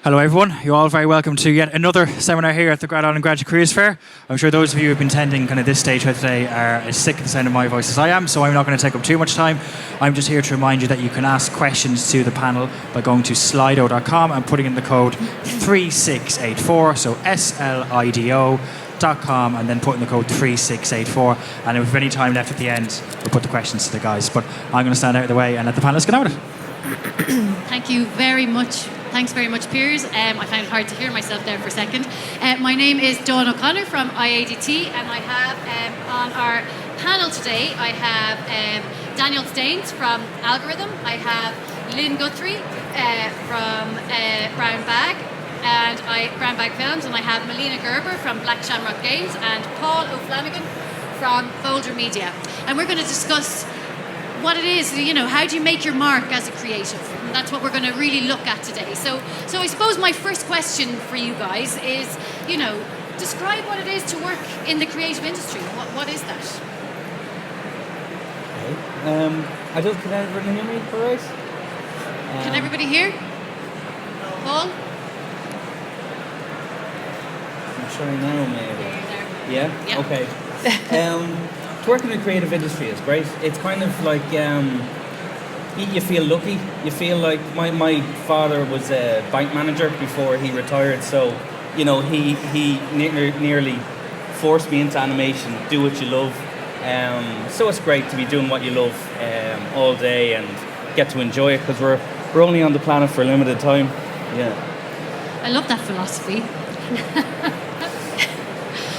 Hello everyone, you're all very welcome to yet another seminar here at the Grad Island Graduate Careers Fair. I'm sure those of you who have been attending kind of this stage here today are as sick of the sound of my voice as I am, so I'm not going to take up too much time. I'm just here to remind you that you can ask questions to the panel by going to slido.com and putting in the code 3684, so SLIDO.com, and then putting the code 3684, and if we have any time left at the end, we'll put the questions to the guys. But I'm going to stand out of the way and let the panelists get on with it. Thank you very much. Thanks very much, Piers. I found it hard to hear myself there for a second. My name is Dawn O'Connor from IADT, and I have on our panel today, I have Daniel Staines from Algorithm, I have Lynn Guthrie from Brown Bag Films, and I have Milena Gerber from Black Shamrock Games, and Paul O'Flanagan from Boulder Media. And we're going to discuss what it is, how do you make your mark as a creative? And that's what we're going to really look at today. So I suppose my first question for you guys is, describe what it is to work in the creative industry. What is that? Okay. Can everybody hear me, Perez? Can everybody hear? Paul? I'm trying now, maybe. There. Yeah? Okay. To work in the creative industry is great. It's kind of like you feel lucky. You feel like my father was a bank manager before he retired, so he nearly forced me into animation. Do what you love. So it's great to be doing what you love all day and get to enjoy it, because we're only on the planet for a limited time. Yeah. I love that philosophy.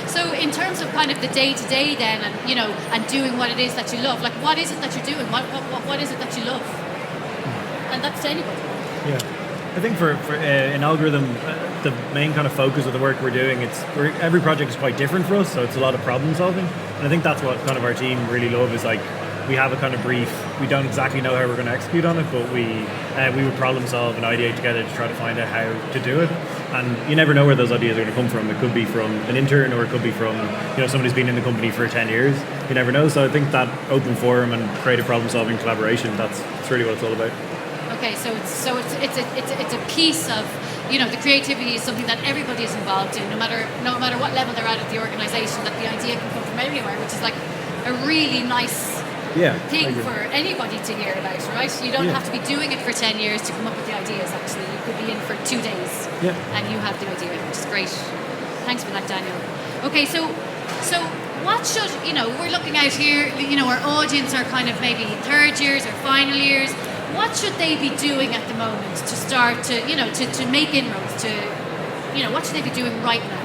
So in terms of kind of the day-to-day then, and doing what it is that you love, like what is it that you're doing? What is it that you love? And that's to anybody. Yeah, I think for in Algorithm, the main kind of focus of the work we're doing, every project is quite different for us, so it's a lot of problem solving. And I think that's what kind of our team really love, is like we have a kind of brief. We don't exactly know how we're going to execute on it, but we would problem solve and ideate together to try to find out how to do it. And you never know where those ideas are going to come from. It could be from an intern, or it could be from somebody who's been in the company for 10 years. You never know. So I think that open forum and creative problem solving collaboration, that's really what it's all about. Okay, so it's a piece of the creativity is something that everybody is involved in, no matter what level they're at the organisation. That the idea can come from anywhere, which is like a really nice thing for anybody to hear about, right? You don't have to be doing it for 10 years to come up with the ideas. Actually, you could be in for 2 days and you have the idea, which is great. Thanks for that, Daniel. Okay, so what should we're looking out here. Our audience are kind of maybe third years or final years. What should they be doing at the moment to start to to make inroads? What should they be doing right now?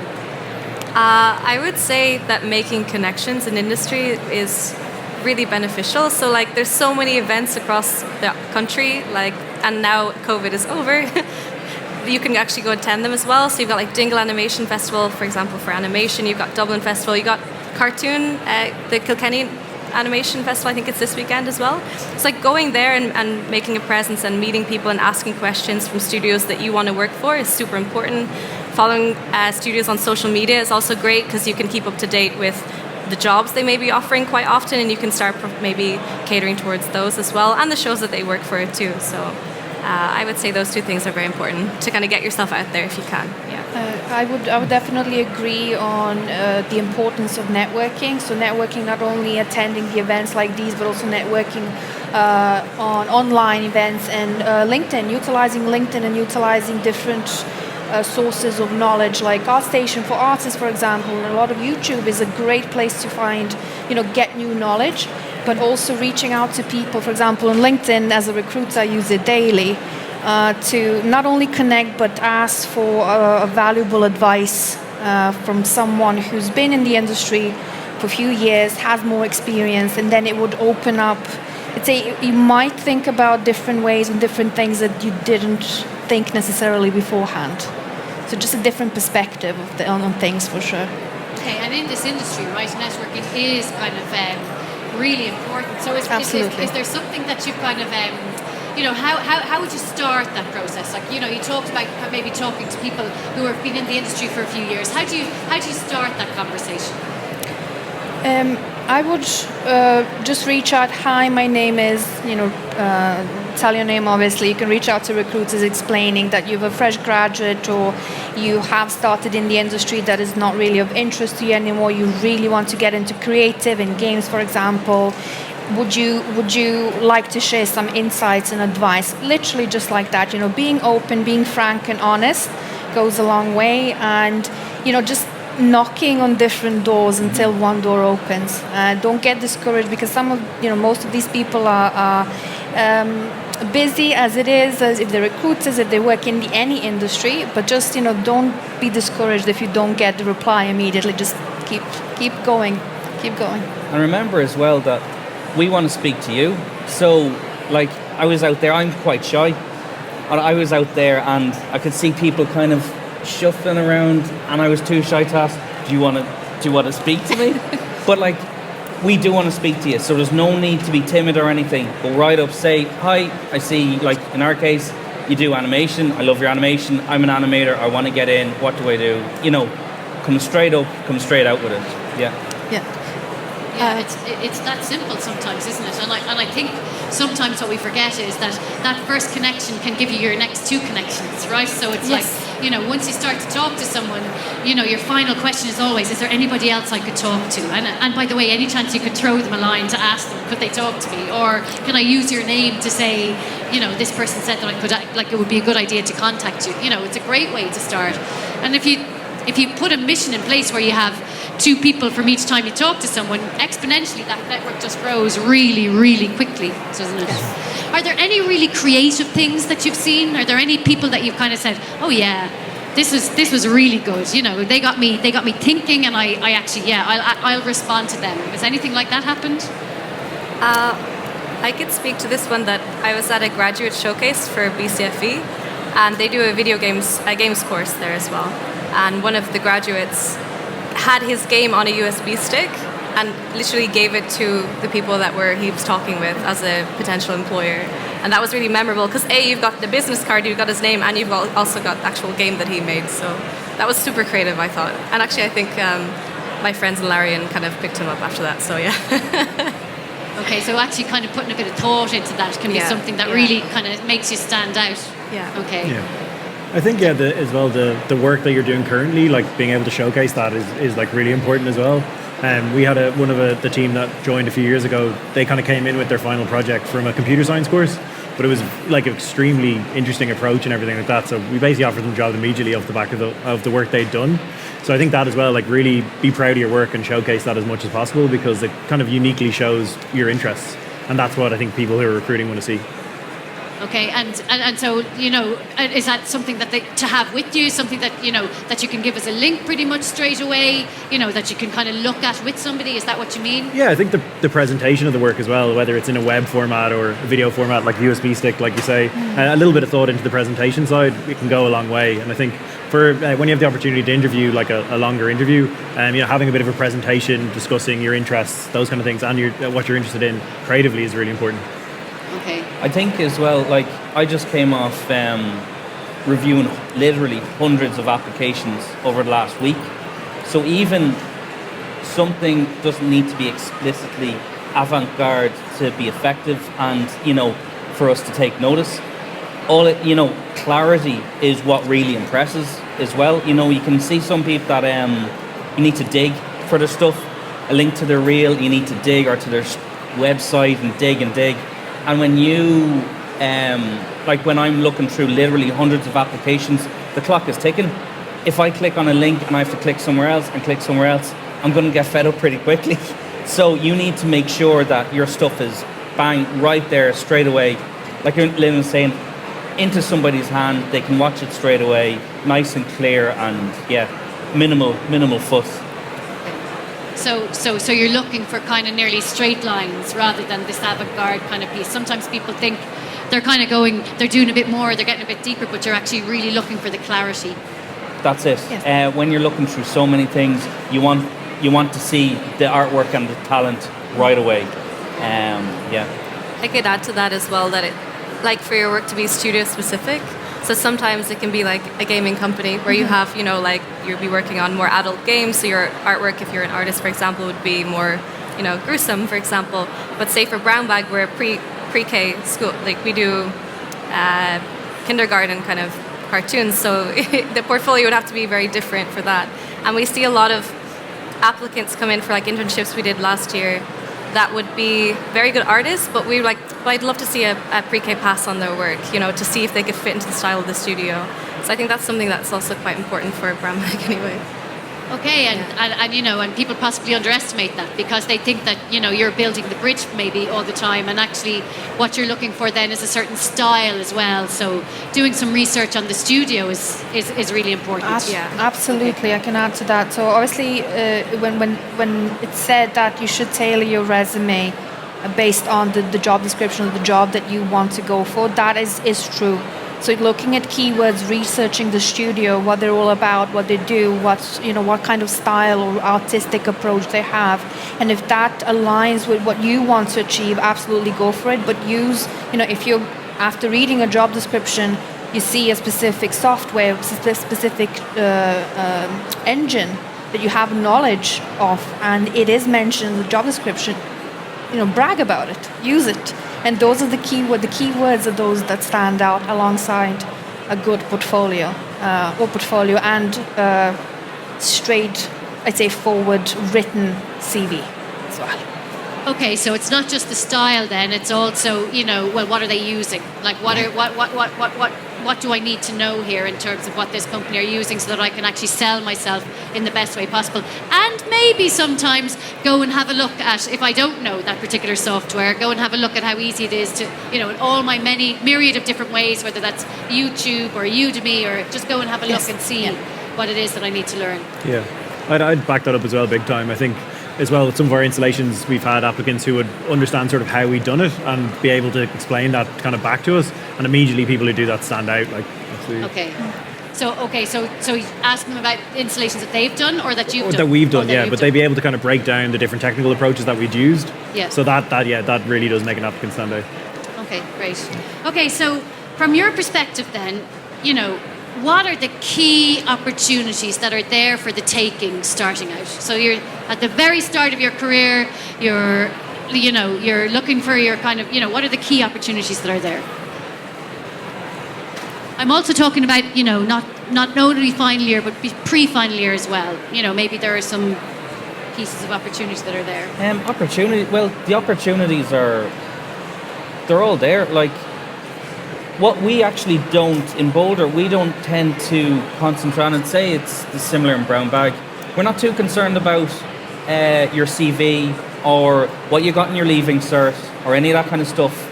I would say that making connections in industry is really beneficial. So there's so many events across the country, and now COVID is over. You can actually go attend them as well. So you've got Dingle Animation Festival, for example, for animation. You've got Dublin Festival. You've got Cartoon, the Kilkenny Animation Festival, I think it's this weekend as well. It's going there and making a presence and meeting people and asking questions from studios that you want to work for is super important. Following studios on social media is also great, because you can keep up to date with the jobs they may be offering quite often, and you can start maybe catering towards those as well, and the shows that they work for too. So I would say those two things are very important to kind of get yourself out there if you can. I would definitely agree on the importance of networking. So networking, not only attending the events like these, but also networking on online events and LinkedIn, utilizing LinkedIn and utilizing different sources of knowledge, like ArtStation for artists, for example. And a lot of YouTube is a great place to find, get new knowledge, but also reaching out to people. For example, on LinkedIn, as a recruiter, I use it daily to not only connect, but ask for valuable advice from someone who's been in the industry for a few years, has more experience, and then it would open up. You might think about different ways and different things that you didn't think necessarily beforehand. So just a different perspective on things, for sure. Okay, and in this industry, right, networking is kind of really important. So is there something that you've kind of how would you start that process? You talked about maybe talking to people who have been in the industry for a few years. How do you start that conversation? I would just reach out. Hi, my name is, tell your name obviously. You can reach out to recruiters explaining that you're a fresh graduate or you have started in the industry that is not really of interest to you anymore. You really want to get into creative in games, for example. Would you like to share some insights and advice? Literally just like that. Being open, being frank and honest goes a long way, and just knocking on different doors until one door opens. Don't get discouraged, because most of these people are busy as it is, as if they're recruiters, if they work in any industry. But just don't be discouraged if you don't get the reply immediately. Just keep going. And remember as well that we want to speak to you. So, like, I was out there. I'm quite shy. And I was out there and I could see people kind of shuffling around, and I was too shy to ask, do you want to speak to me? But like, we do want to speak to you, so there's no need to be timid or anything. Go right up, say, hi, I see, like in our case, you do animation. I love your animation. I'm an animator. I want to get in. What do I do? Come straight up, come straight out with it. Yeah. Yeah, it's that simple sometimes, isn't it? And I think sometimes what we forget is that first connection can give you your next two connections, right? So it's like, once you start to talk to someone, your final question is always, is there anybody else I could talk to? And by the way, any chance you could throw them a line to ask them, could they talk to me? Or can I use your name to say, this person said that I could, it would be a good idea to contact you. It's a great way to start. And if you put a mission in place where you have two people from each time you talk to someone, exponentially that network just grows really, really quickly, doesn't it? Are there any really creative things that you've seen? Are there any people that you've kind of said, oh yeah, this was really good, they got me thinking, and I'll respond to them. Has anything like that happened? I could speak to this one, that I was at a graduate showcase for BCFE, and they do a games course there as well. And one of the graduates had his game on a USB stick and literally gave it to the people he was talking with as a potential employer. And that was really memorable, because you've got the business card, you've got his name, and you've also got the actual game that he made. So that was super creative, I thought. And actually, I think my friends in Larian kind of picked him up after that, so yeah. Okay, so actually kind of putting a bit of thought into that can be something that really kind of makes you stand out. Yeah. Okay. Yeah. I think the work that you're doing currently, like being able to showcase that is like really important as well. We had one of the team that joined a few years ago. They kind of came in with their final project from a computer science course, but it was like an extremely interesting approach and everything like that. So we basically offered them jobs immediately off the back of the work they'd done. So I think that as well, like really be proud of your work and showcase that as much as possible, because it kind of uniquely shows your interests, and that's what I think people who are recruiting want to see. Okay, and so, is that something that to have with you, something that, that you can give us a link pretty much straight away, that you can kind of look at with somebody? Is that what you mean? Yeah, I think the presentation of the work as well, whether it's in a web format or a video format like USB stick, like you say, a little bit of thought into the presentation side, it can go a long way. And I think for when you have the opportunity to interview, like a longer interview, having a bit of a presentation, discussing your interests, those kind of things, and what you're interested in creatively is really important. Okay. I think as well, like, I just came off reviewing literally hundreds of applications over the last week. So even something doesn't need to be explicitly avant-garde to be effective and, for us to take notice. Clarity is what really impresses as well. You can see some people that you need to dig for their stuff, a link to their reel, you need to dig, or to their website and dig. And when you, when I'm looking through literally hundreds of applications, the clock is ticking. If I click on a link and I have to click somewhere else, I'm going to get fed up pretty quickly. So you need to make sure that your stuff is bang right there straight away. Like Lynn was saying, into somebody's hand, they can watch it straight away, nice and clear, and minimal fuss. So you're looking for kind of nearly straight lines rather than this avant-garde kind of piece. Sometimes people think they're kind of they're doing a bit more, they're getting a bit deeper, but you're actually really looking for the clarity. That's it. Yes. When you're looking through so many things, you want to see the artwork and the talent right away. I could add to that as well, that for your work to be studio specific. So sometimes it can be like a gaming company where you have, you'll be working on more adult games. So your artwork, if you're an artist, for example, would be more gruesome, for example. But say for Brown Bag, we're a pre-K school, like we do kindergarten kind of cartoons, so the portfolio would have to be very different for that. And we see a lot of applicants come in for like internships we did last year that would be very good artists, but I'd love to see a pre-K pass on their work, to see if they could fit into the style of the studio. So I think that's something that's also quite important for Brown Bag anyway. Okay, and people possibly underestimate that because they think that you're building the bridge maybe all the time, and actually what you're looking for then is a certain style as well. So doing some research on the studio is really important. Absolutely, I can add to that. So obviously, when it's said that you should tailor your resume based on the job description of the job that you want to go for, that is true. So looking at keywords, researching the studio, what they're all about, what they do, what kind of style or artistic approach they have, and if that aligns with what you want to achieve, absolutely go for it. But use, if you're after reading a job description, you see a specific software, specific engine that you have knowledge of, and it is mentioned in the job description, brag about it, use it. And those are the keywords are those that stand out alongside a good portfolio and straight, I'd say, forward written CV as well. Okay, so it's not just the style then, it's also, what are they using? Like what do I need to know here in terms of what this company are using so that I can actually sell myself in the best way possible? And maybe sometimes go and have a look at, if I don't know that particular software, go and have a look at how easy it is to, in all my myriad of different ways, whether that's YouTube or Udemy, or just go and have a look and see what it is that I need to learn. Yeah, I'd back that up as well, big time. I think as well, with some of our installations, we've had applicants who would understand sort of how we've done it and be able to explain that kind of back to us, and immediately people who do that stand out. Okay. So ask them about installations that they've done or that you've done. That we've done, but they'd be able to kind of break down the different technical approaches that we'd used. Yeah. So that really does make an applicant stand out. Okay, great. Okay, so from your perspective then, what are the key opportunities that are there for the taking starting out? So you're at the very start of your career, you're looking for your kind of, what are the key opportunities that are there? I'm also talking about, not only final year, but pre-final year as well. Maybe there are some pieces of opportunities that are there. The opportunities they're all there. Like, what we actually don't in Boulder, we don't tend to concentrate on and say it's similar in Brown Bag. We're not too concerned about your CV or what you got in your leaving cert or any of that kind of stuff.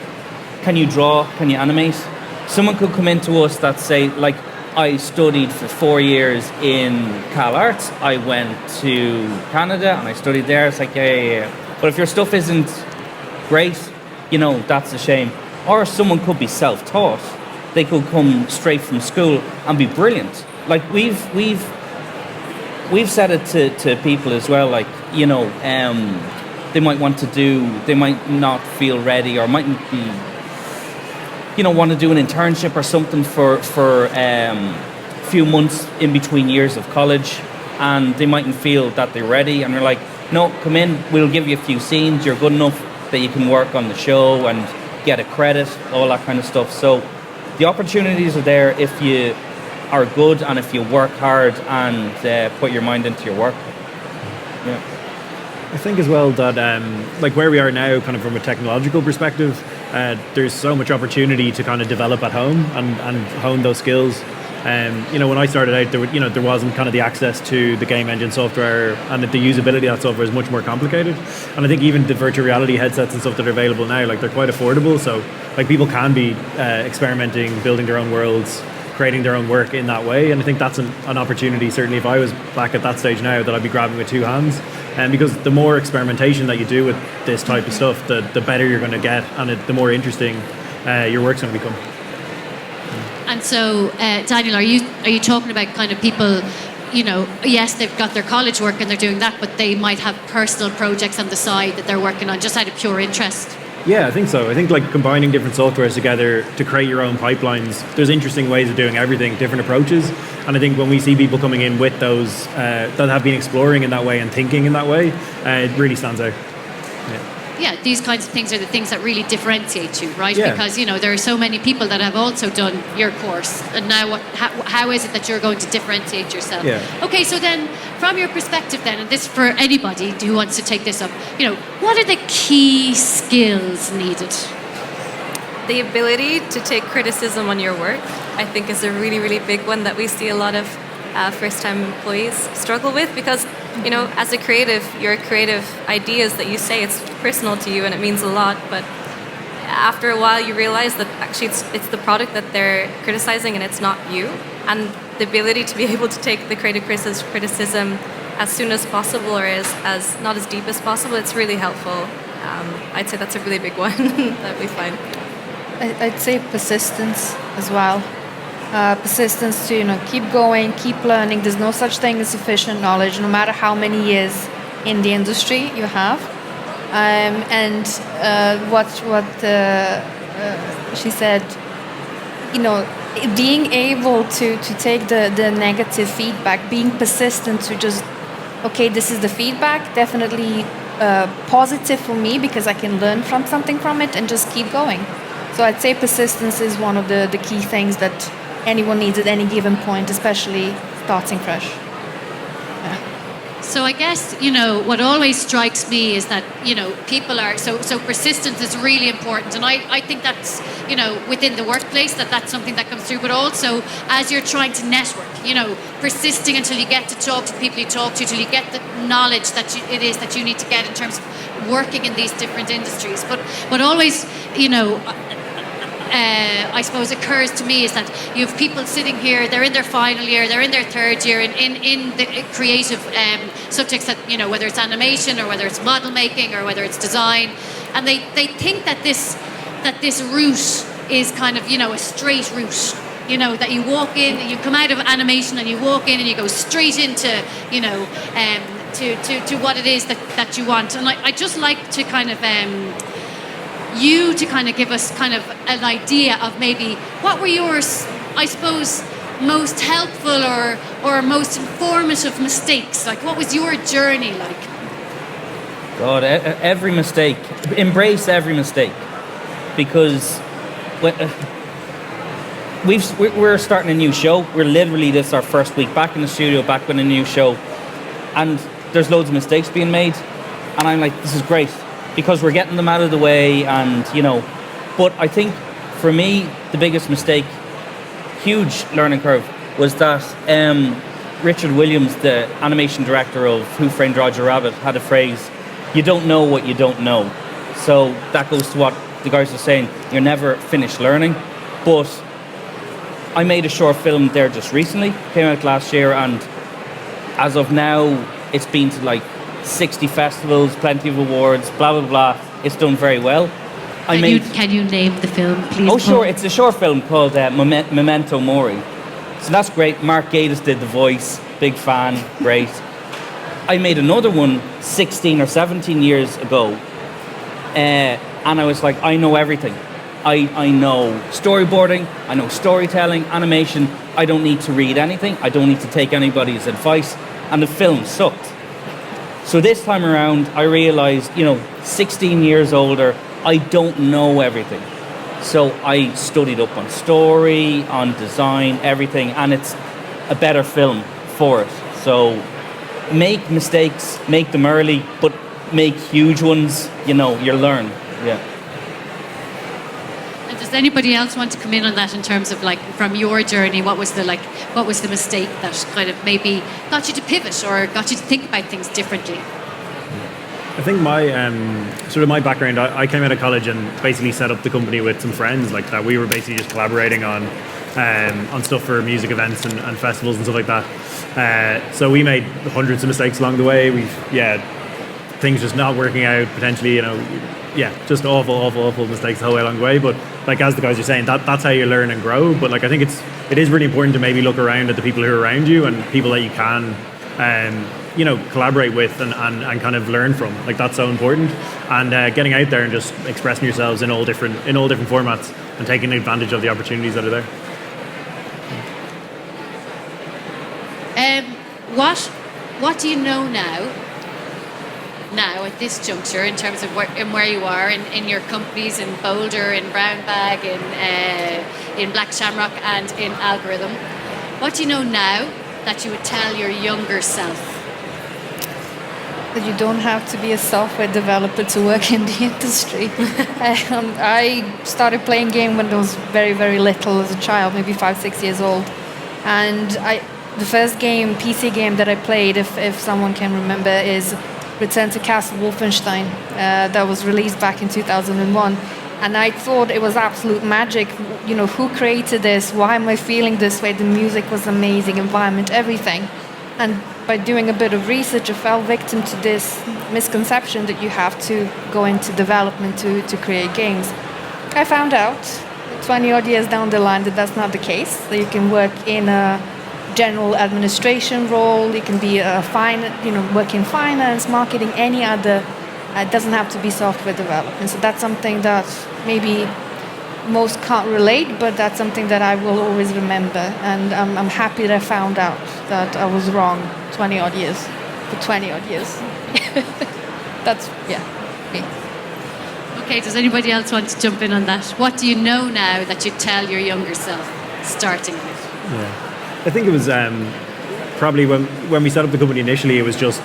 Can you draw? Can you animate? Someone could come into us that say, like, I studied for 4 years in Cal Arts. I went to Canada and I studied there. It's like, yeah. But if your stuff isn't great, that's a shame. Or someone could be self-taught. They could come straight from school and be brilliant. Like we've said it to people as well. Like they might not feel ready, or mightn't be, want to do an internship or something for a few months in between years of college, and they mightn't feel that they're ready. And they're like, no, come in. We'll give you a few scenes. You're good enough that you can work on the show and get a credit, all that kind of stuff. So the opportunities are there if you are good and if you work hard and put your mind into your work. Yeah. I think as well that like where we are now, kind of from a technological perspective, there's so much opportunity to kind of develop at home and hone those skills. When I started out, there wasn't kind of the access to the game engine software, and the usability of that software is much more complicated. And I think even the virtual reality headsets and stuff that are available now, like, they're quite affordable. So like people can be experimenting, building their own worlds, creating their own work in that way. And I think that's an opportunity. Certainly, if I was back at that stage now, that I'd be grabbing with two hands. Because the more experimentation that you do with this type of stuff, the better you're going to get, and the more interesting your work's going to become. And so, Daniel, are you talking about kind of people, yes, they've got their college work and they're doing that, but they might have personal projects on the side that they're working on just out of pure interest? Yeah, I think so. I think like combining different softwares together to create your own pipelines, there's interesting ways of doing everything, different approaches. And I think when we see people coming in with those that have been exploring in that way and thinking in that way, it really stands out. Yeah, these kinds of things are the things that really differentiate you, right? Yeah. Because, you know, there are so many people that have also done your course. And now how is it that you're going to differentiate yourself? Yeah. Okay, so then from your perspective then, and this for anybody who wants to take this up, you know, what are the key skills needed? The ability to take criticism on your work, I think, is a really, really big one that we see a lot of first-time employees struggle with, because, you know, as a creative, your creative ideas that you say, it's personal to you and it means a lot, but after a while you realize that actually it's the product that they're criticizing and it's not you. And the ability to be able to take the creative criticism as soon as possible, or as not as deep as possible, it's really helpful. I'd say that's a really big one that we find. I'd say persistence as well. Persistence to, you know, keep going, keep learning. There's no such thing as sufficient knowledge, no matter how many years in the industry you have. And what she said, you know, being able to take the negative feedback, being persistent to just, okay, this is the feedback, definitely positive for me because I can learn from something from it and just keep going. So I'd say persistence is one of the key things that anyone needs at any given point, especially starting fresh. So I guess, you know, what always strikes me is that, you know, people are, so persistence is really important. And I think that's, you know, within the workplace, that's something that comes through, but also as you're trying to network, you know, persisting until you get to talk to the people you talk to, till you get the knowledge that it is that you need to get in terms of working in these different industries. But always, you know, I suppose occurs to me is that you have people sitting here, they're in their final year, they're in their third year in the creative subjects that, you know, whether it's animation or whether it's model making or whether it's design, and they think that this route is kind of, you know, a straight route, you know, that you walk in, you come out of animation and you walk in and you go straight into, you know, to what it is that you want. And I just like to kind of you to kind of give us kind of an idea of maybe what were yours, I suppose, most helpful or most informative mistakes? Like, what was your journey like? God, every mistake, embrace every mistake, because we're starting a new show. We're literally, this is our first week back in the studio, back with a new show, and there's loads of mistakes being made, and I'm like, this is great, because we're getting them out of the way, and, you know, but I think for me, the biggest mistake, huge learning curve, was that Richard Williams, the animation director of Who Framed Roger Rabbit, had a phrase, you don't know what you don't know. So that goes to what the guys are saying, you're never finished learning. But I made a short film there just recently, came out last year, and as of now, it's been to like 60 festivals, plenty of awards, blah, blah, blah. It's done very well. Can you name the film, please? Oh, sure. It's a short film called Memento Mori. So that's great. Mark Gatiss did the voice. Big fan. Great. I made another one 16 or 17 years ago. And I was like, I know everything. I know storyboarding. I know storytelling, animation. I don't need to read anything. I don't need to take anybody's advice. And the film sucked. So this time around, I realized, 16 years older, I don't know everything. So I studied up on story, on design, everything, and it's a better film for it. So make mistakes, make them early, but make huge ones, you learn. Yeah. And does anybody else want to come in on that in terms of, like, from your journey, what was the mistake that kind of maybe got you to pivot or got you to think about things differently? I think my my background, I came out of college and basically set up the company with some friends like that. We were basically just collaborating on stuff for music events and festivals and stuff like that. So we made hundreds of mistakes along the way. Things just not working out potentially, just awful mistakes the whole way along the way. But like as the guys are saying, that's how you learn and grow. But like I think it is really important to maybe look around at the people who are around you and people that you can collaborate with and kind of learn from. Like that's so important. And getting out there and just expressing yourselves in all different formats and taking advantage of the opportunities that are there. What do you know now now at this juncture in terms of where you are in your companies in Boulder, in Brown Bag, in Black Shamrock, and in Algorithm? What do you know now that you would tell your younger self? That you don't have to be a software developer to work in the industry. I started playing game when I was very, very little as a child, maybe 5, 6 years old. And the first game, PC game that I played, if someone can remember, is Return to Castle Wolfenstein. That was released back in 2001. And I thought it was absolute magic. You know, who created this? Why am I feeling this way? The music was amazing, environment, everything. And by doing a bit of research, I fell victim to this misconception that you have to go into development to create games. I found out 20 odd years down the line that that's not the case. That you can work in a general administration role, you can be work in finance, marketing, any other. It doesn't have to be software development. So that's something that maybe most can't relate, but that's something that I will always remember. And I'm happy that I found out that I was wrong 20 odd years. For 20 odd years. That's, yeah. Me. Okay, does anybody else want to jump in on that? What do you know now that you'd tell your younger self starting with? Yeah. I think it was probably when we set up the company initially, it was just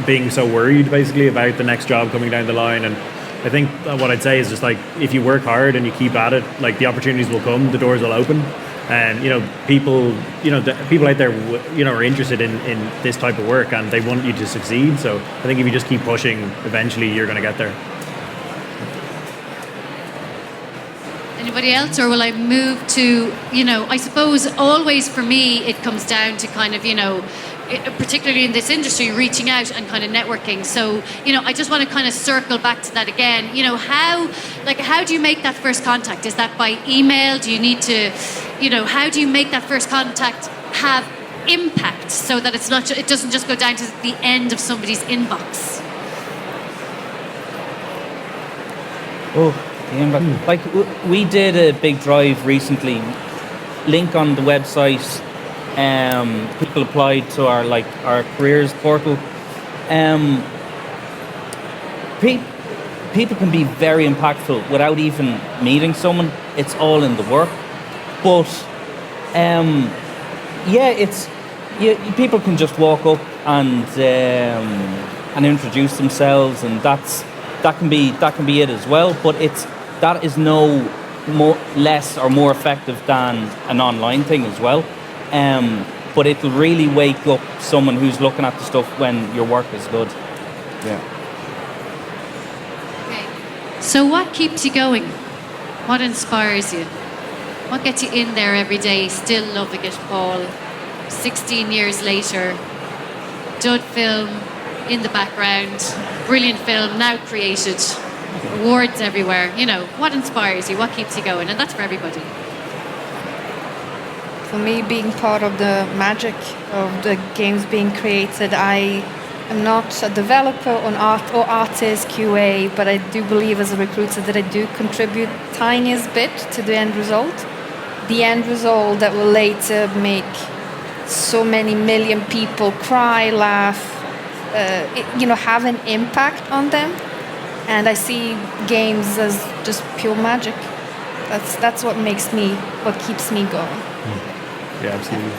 being so worried basically about the next job coming down the line. And I think what I'd say is just like, if you work hard and you keep at it, like the opportunities will come, the doors will open. And people out there are interested in this type of work and they want you to succeed. So I think if you just keep pushing, eventually you're going to get there. Anybody else, or will I move to, I suppose always for me it comes down to kind of, particularly in this industry, reaching out and kind of networking. So, I just want to kind of circle back to that again. How do you make that first contact? Is that by email? Do you need to, how do you make that first contact have impact so that it doesn't just go down to the end of somebody's inbox? Like we did a big drive recently. Link on the website. People applied to our careers portal. People can be very impactful without even meeting someone. It's all in the work. But people can just walk up and introduce themselves, and that can be it as well. But that is no less or more effective than an online thing as well. But it'll really wake up someone who's looking at the stuff when your work is good. Yeah. Okay. So what keeps you going? What inspires you? What gets you in there every day, still loving it all? 16 years later, dud film in the background, brilliant film now created, awards everywhere. What inspires you? What keeps you going? And that's for everybody. For me, being part of the magic of the games being created, I am not a developer or artist, QA, but I do believe as a recruiter that I do contribute tiniest bit to the end result. The end result that will later make so many million people cry, laugh, have an impact on them. And I see games as just pure magic. That's what keeps me going. Yeah, absolutely.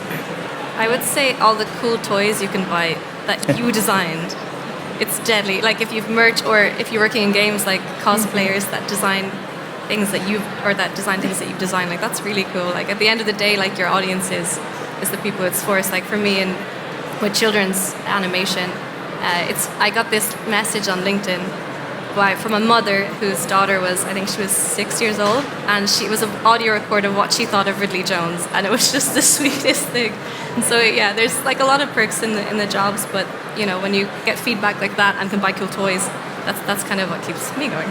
I would say all the cool toys you can buy that you designed. It's deadly. Like if you've merch, or if you're working in games, like cosplayers that design things that you've designed, like that's really cool. Like at the end of the day, like your audience is the people it's for. It's like for me and with children's animation, I got this message on LinkedIn from a mother whose daughter was, I think she was 6 years old, and she was an audio record of what she thought of Ridley Jones, and it was just the sweetest thing. And so yeah, there's like a lot of perks in the jobs, but when you get feedback like that and can buy cool toys, that's kind of what keeps me going.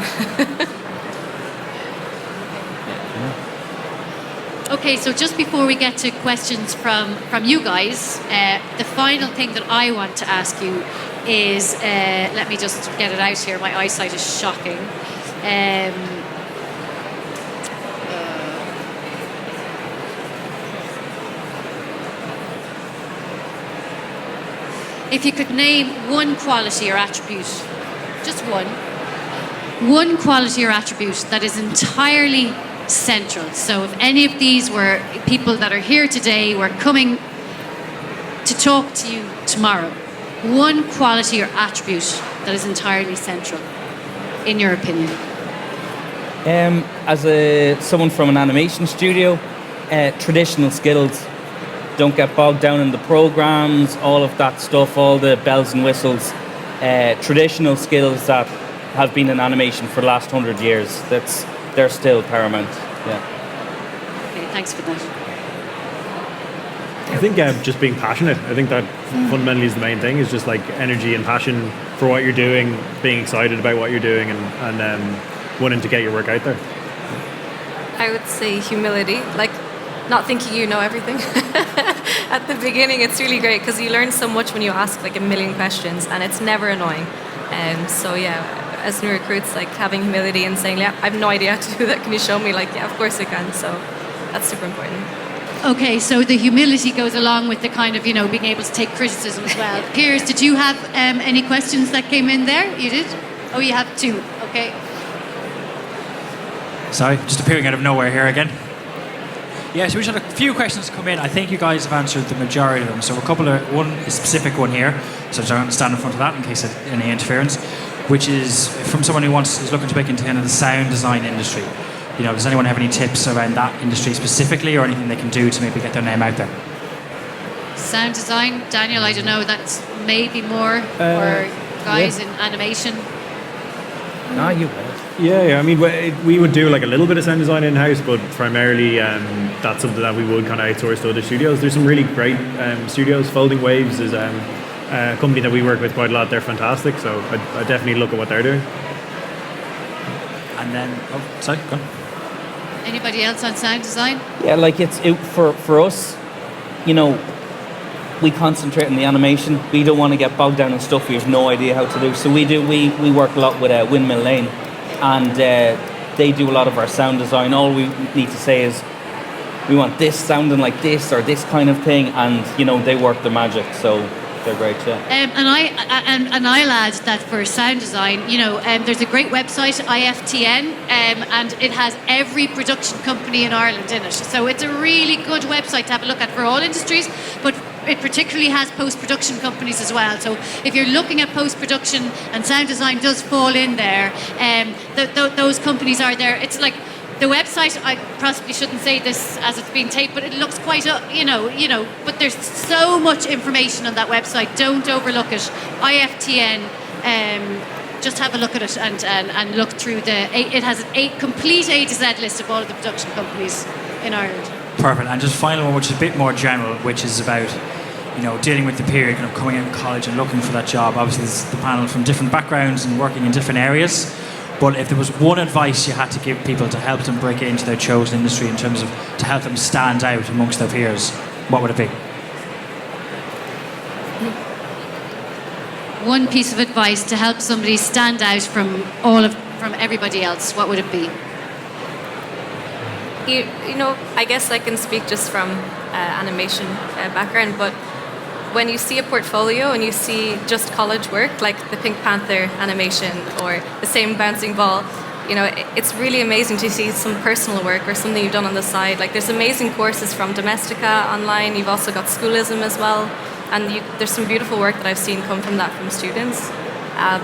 Okay, so just before we get to questions from you guys, the final thing that I want to ask you is, let me just get it out here, my eyesight is shocking. If you could name one quality or attribute just one quality or attribute that is entirely central. So if any of these were people that are here today, were coming to talk to you tomorrow, one quality or attribute that is entirely central, in your opinion? As someone from an animation studio, traditional skills. Don't get bogged down in the programs, all of that stuff, all the bells and whistles. Traditional skills that have been in animation for the last 100 years. They're still paramount. Yeah. Okay, thanks for that. I think just being passionate. I think that fundamentally is the main thing. Is just like energy and passion for what you're doing, being excited about what you're doing, and wanting to get your work out there. I would say humility, like not thinking you know everything. At the beginning, it's really great because you learn so much when you ask like a million questions, and it's never annoying. So yeah, as new recruits, like having humility and saying, yeah, I have no idea how to do that. Can you show me? Like, yeah, of course I can. So that's super important. Okay, so the humility goes along with the kind of, being able to take criticism as well. Piers, did you have any questions that came in there? You did? Oh, you have two. Okay. Sorry, just appearing out of nowhere here again. Yeah, so we just had a few questions come in. I think you guys have answered the majority of them. So a specific one here. So I'm going to stand in front of that in case of any interference, which is from someone who's looking to break into kind of the sound design industry. Does anyone have any tips around that industry specifically, or anything they can do to maybe get their name out there? Sound design, Daniel, I don't know, that's maybe more for guys in animation. Ah, you. Yeah. I mean, we would do like a little bit of sound design in-house, but primarily that's something that we would kind of outsource to other studios. There's some really great studios. Folding Waves is a company that we work with quite a lot. They're fantastic, so I definitely look at what they're doing. And then, sorry, go on. Anybody else on sound design? Yeah, like for us, we concentrate on the animation. We don't want to get bogged down in stuff we have no idea how to do. So we work a lot with Windmill Lane, and they do a lot of our sound design. All we need to say is we want this sounding like this or this kind of thing, and they work the magic. So they're great, yeah. And I'll add that for sound design, there's a great website, IFTN, and it has every production company in Ireland in it. So it's a really good website to have a look at for all industries, but it particularly has post-production companies as well. So if you're looking at post-production, and sound design does fall in there, those companies are there. It's like the website, I possibly shouldn't say this as it's being taped, but it looks quite, but there's so much information on that website. Don't overlook it. IFTN, just have a look at it and look through it has a complete A to Z list of all of the production companies in Ireland. Perfect. And just final one, which is a bit more general, which is about, dealing with the period, kind of coming out of college and looking for that job. Obviously, there's the panel from different backgrounds and working in different areas. But if there was one advice you had to give people to help them break into their chosen industry in terms of to help them stand out amongst their peers, what would it be? One piece of advice to help somebody stand out from everybody else, what would it be? I guess I can speak just from animation background, but when you see a portfolio and you see just college work, like the Pink Panther animation or the same bouncing ball, it's really amazing to see some personal work or something you've done on the side. Like there's amazing courses from Domestika online. You've also got Schoolism as well, and there's some beautiful work that I've seen come from that from students.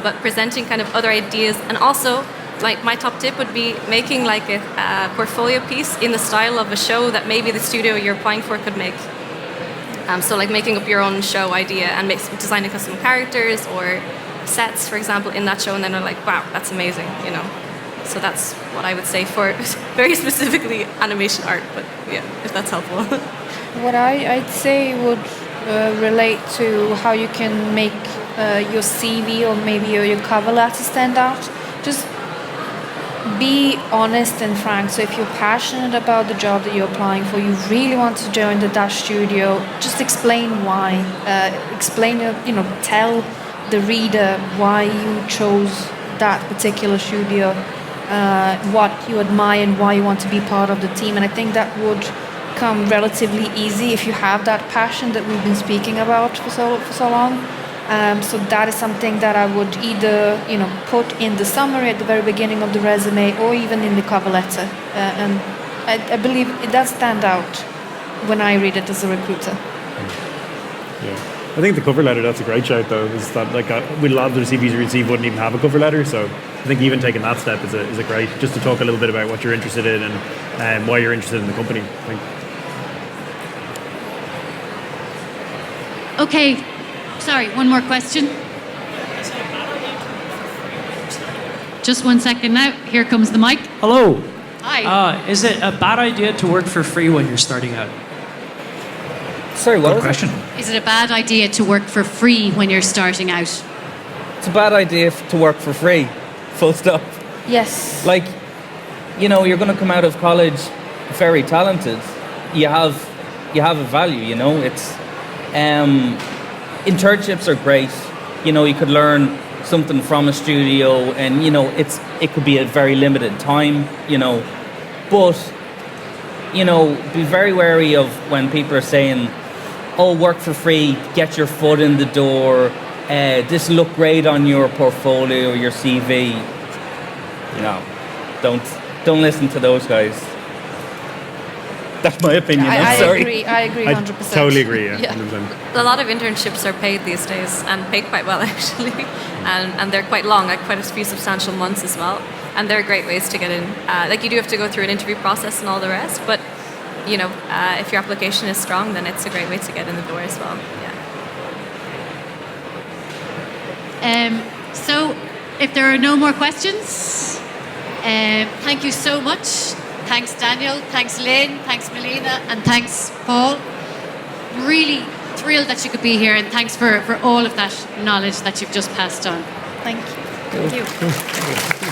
But presenting kind of other ideas, and also like my top tip would be making like a portfolio piece in the style of a show that maybe the studio you're applying for could make. So like making up your own show idea and designing custom characters or sets, for example, in that show, and then they're like, wow, that's amazing, So that's what I would say for very specifically animation art, but yeah, if that's helpful. What I'd say would relate to how you can make your CV or maybe your cover letter stand out. Just be honest and frank. So if you're passionate about the job that you're applying for, you really want to join the Dutch studio, just explain why. Tell the reader why you chose that particular studio, what you admire and why you want to be part of the team. And I think that would come relatively easy if you have that passion that we've been speaking about for so long. So that is something that I would either, put in the summary at the very beginning of the resume or even in the cover letter. And I believe it does stand out when I read it as a recruiter. Yeah. I think the cover letter, that's a great shout though, is that with a lot of the CVs we receive wouldn't even have a cover letter, so I think even taking that step is a great, just to talk a little bit about what you're interested in and why you're interested in the company. I think. Okay, sorry, one more question. Just 1 second now, here comes the mic. Hello. Hi. Is it a bad idea to work for free when you're starting out? Sorry, what Good was question. Is it a bad idea to work for free when you're starting out? it? It's a bad idea to work for free. Full stop. Yes. Like, you're going to come out of college very talented. You have a value. It's internships are great. You could learn something from a studio, and it could be a very limited time. But be very wary of when people are saying, "Oh, work for free, get your foot in the door. This look great on your portfolio or your CV." No, don't listen to those guys. That's my opinion. I'm sorry. I agree I 100%. totally agree, yeah. Yeah. 100%. A lot of internships are paid these days, and paid quite well actually, and they're quite long, like quite a few substantial months as well. And they're great ways to get in. You do have to go through an interview process and all the rest, but if your application is strong, then it's a great way to get in the door as well. Yeah. So, if there are no more questions, thank you so much. Thanks, Daniel. Thanks, Lynn. Thanks, Milena. And thanks, Paul. Really thrilled that you could be here, and thanks for all of that knowledge that you've just passed on. Thank you. Thank you.